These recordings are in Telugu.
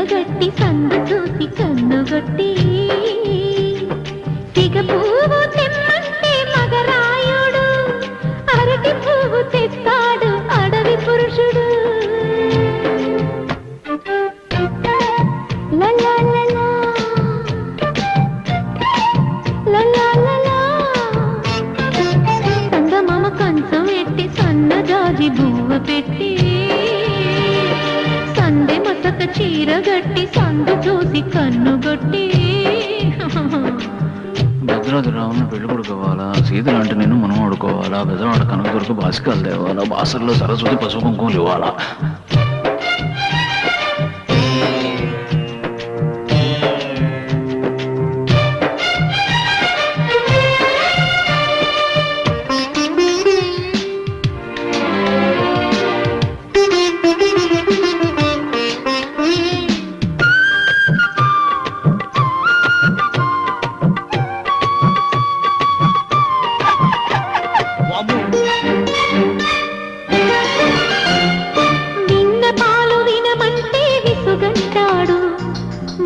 చీరగట్టి సందు చూసి కన్నుగొట్టి సిగ పువ్వు తెమ్మంటే మగరాయుడు అరటి పువ్వు తెస్తాడు అడవి పురుషుడు. సంగమమ కంచం ఎట్టి సన్నజాజి బువ్వ పెట్టి సందె మసక చీరగట్టి సందు చూసి కన్నుగొట్టి. భద్రాద్రి రావుని పెళ్లి కొడుకోవాలా, సీతలు అంటే నేను మనం ఆడుకోవాలా, బెదవాడ కనకదుర్గ బాసికాలు తేవాలా, బాసర్లో సరస్వతి పసుపు కుంకుమలు ఇవ్వాలా. విన్న పాలు వినమంటే విసుగంటాడు,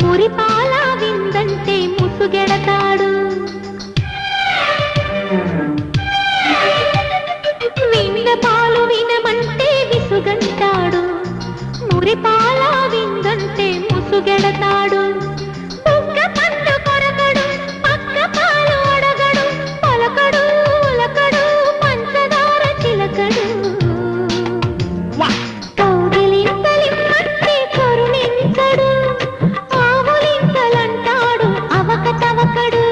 మురి పాల విందంటే ముసుగెడతాడు. విన్న పాలు వినమంటే విసుగంటాడు, మురి పాల విందంటే ముసుగెడతాడు. బుగ్గ పండు కొరకడు, పక్క పాలు అడగడు, పలకడు ఉలకడు పంచదార చిలకడు. కౌగిలింతలిమ్మంటే కరుణించడు, ఆవులింతలంటాడు అవక తవకడు.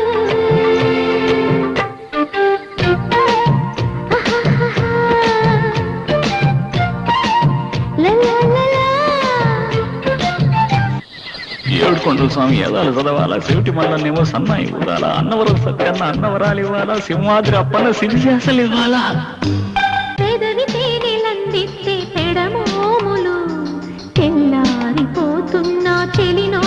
ఏడుకొండల స్వామి ఏదాలు చదవాలా, చెవిటి మల్లనేమో సన్నాయి ఊదాలా, అన్నవరం సత్యన్న అన్నవరాలు ఇవ్వాలా, సింహాద్రి అప్పన్న సిరిశాసలు ఇవ్వాలా. పెదవి తేనెలందిస్తే పెడమోములు తెల్లారిపోతున్నా చెలినో